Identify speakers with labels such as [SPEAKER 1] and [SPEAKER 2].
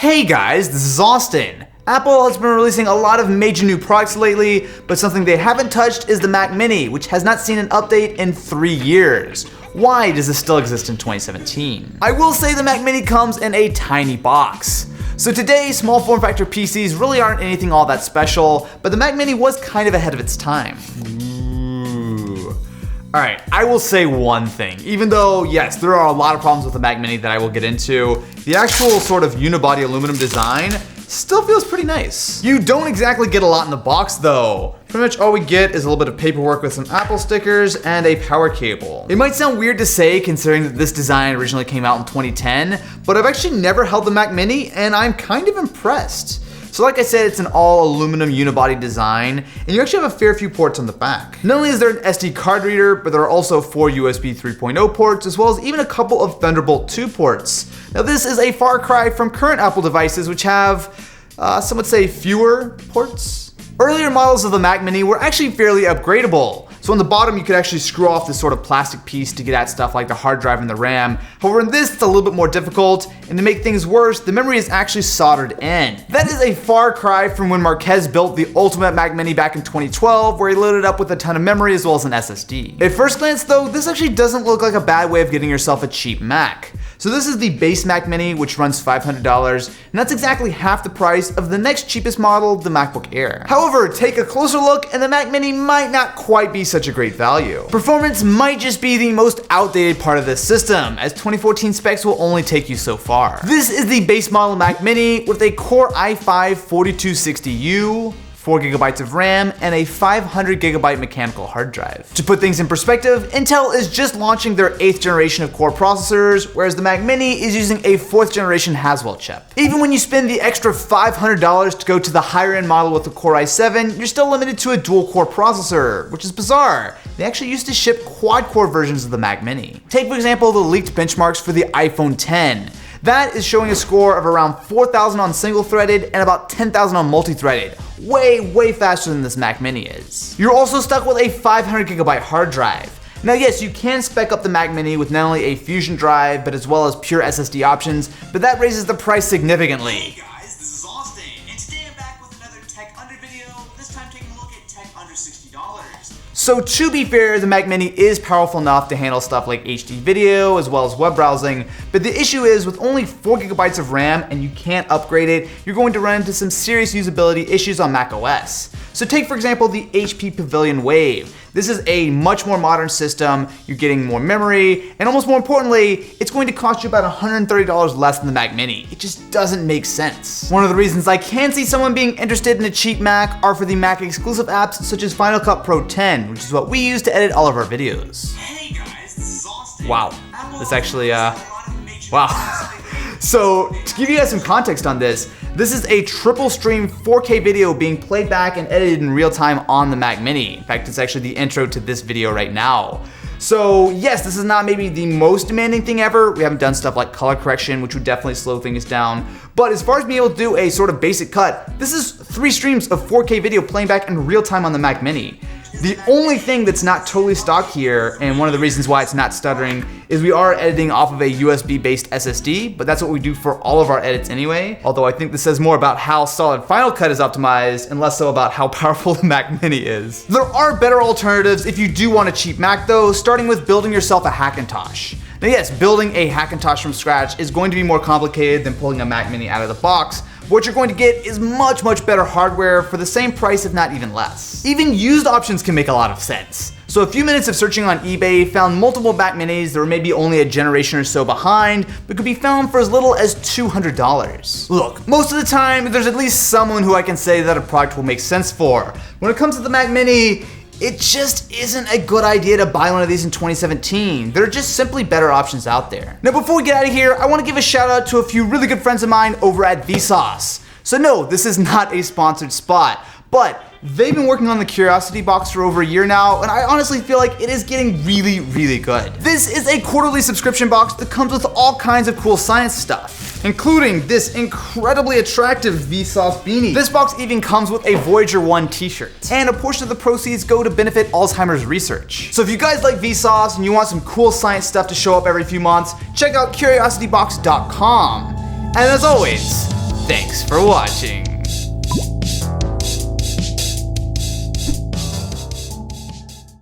[SPEAKER 1] Hey guys, this is Austin. Apple has been releasing a lot of major new products lately, but something they haven't touched is the Mac Mini, which has not seen an update in 3 years. Why does this still exist in 2017? I will say the Mac Mini comes in a tiny box. So today, small form factor PCs really aren't anything all that special, but the Mac Mini was kind of ahead of its time. Alright, I will say one thing. Even though, yes, there are a lot of problems with the Mac Mini that I will get into, the actual sort of unibody aluminum design still feels pretty nice. You don't exactly get a lot in the box though. Pretty much all we get is a little bit of paperwork with some Apple stickers and a power cable. It might sound weird to say considering that this design originally came out in 2010, but I've actually never held the Mac Mini and I'm kind of impressed. So like I said, it's an all aluminum unibody design, and you actually have a fair few ports on the back. Not only is there an SD card reader, but there are also 4 USB 3.0 ports, as well as even a couple of Thunderbolt 2 ports. Now this is a far cry from current Apple devices, which have, some would say, fewer ports. Earlier models of the Mac Mini were actually fairly upgradable. So on the bottom, you could actually screw off this sort of plastic piece to get at stuff like the hard drive and the RAM. However, in this, it's a little bit more difficult, and to make things worse, the memory is actually soldered in. That is a far cry from when Marquez built the ultimate Mac Mini back in 2012, where he loaded up with a ton of memory as well as an SSD. At first glance though, this actually doesn't look like a bad way of getting yourself a cheap Mac. So this is the base Mac Mini, which runs $500, and that's exactly half the price of the next cheapest model, the MacBook Air. However, take a closer look and the Mac Mini might not quite be such a great value. Performance might just be the most outdated part of this system, as 2014 specs will only take you so far. This is the base model Mac Mini with a Core i5-4260U, 4GB of RAM, and a 500GB mechanical hard drive. To put things in perspective, Intel is just launching their 8th generation of Core processors, whereas the Mac Mini is using a 4th generation Haswell chip. Even when you spend the extra $500 to go to the higher end model with the Core i7, you're still limited to a dual core processor, which is bizarre. They actually used to ship quad core versions of the Mac Mini. Take for example the leaked benchmarks for the iPhone X. That is showing a score of around 4,000 on single-threaded and about 10,000 on multi-threaded. Way faster than this Mac Mini is. You're also stuck with a 500GB hard drive. Now yes, you can spec up the Mac Mini with not only a Fusion drive, but as well as pure SSD options, but that raises the price significantly.
[SPEAKER 2] Hey guys, this is Austin, and today I'm back with another Tech Under video, this time taking a look at tech under $60.
[SPEAKER 1] So to be fair, the Mac Mini is powerful enough to handle stuff like HD video as well as web browsing, but the issue is with only 4GB of RAM and you can't upgrade it, you're going to run into some serious usability issues on macOS. So take for example the HP Pavilion Wave. This is a much more modern system, you're getting more memory, and almost more importantly, it's going to cost you about $130 less than the Mac Mini. It just doesn't make sense. One of the reasons I can see someone being interested in a cheap Mac are for the Mac exclusive apps such as Final Cut Pro 10, which is what we use to edit all of our videos.
[SPEAKER 2] Hey guys, this is Austin.
[SPEAKER 1] Wow, this actually, wow. So, to give you guys some context on this is a triple stream 4K video being played back and edited in real time on the Mac Mini. In fact, it's actually the intro to this video right now. So yes, this is not maybe the most demanding thing ever. We haven't done stuff like color correction, which would definitely slow things down. But as far as being able to do a sort of basic cut, this is 3 streams of 4K video playing back in real time on the Mac Mini. The only thing that's not totally stock here, and one of the reasons why it's not stuttering, is we are editing off of a USB-based SSD, but that's what we do for all of our edits anyway. Although I think this says more about how solid Final Cut is optimized, and less so about how powerful the Mac Mini is. There are better alternatives if you do want a cheap Mac though, starting with building yourself a Hackintosh. Now yes, building a Hackintosh from scratch is going to be more complicated than pulling a Mac Mini out of the box. What you're going to get is much better hardware for the same price, if not even less. Even used options can make a lot of sense. So a few minutes of searching on eBay found multiple Mac Minis that were maybe only a generation or so behind, but could be found for as little as $200. Look, most of the time, there's at least someone who I can say that a product will make sense for. When it comes to the Mac Mini, it just isn't a good idea to buy one of these in 2017. There are just simply better options out there. Now before we get out of here, I want to give a shout out to a few really good friends of mine over at Vsauce. So no, this is not a sponsored spot, but they've been working on the Curiosity box for over a year now, and I honestly feel like it is getting really good. This is a quarterly subscription box that comes with all kinds of cool science stuff, including this incredibly attractive Vsauce beanie. This box even comes with a Voyager 1 t-shirt, and a portion of the proceeds go to benefit Alzheimer's research. So if you guys like Vsauce and you want some cool science stuff to show up every few months, check out curiositybox.com. And as always, Thanks for watching.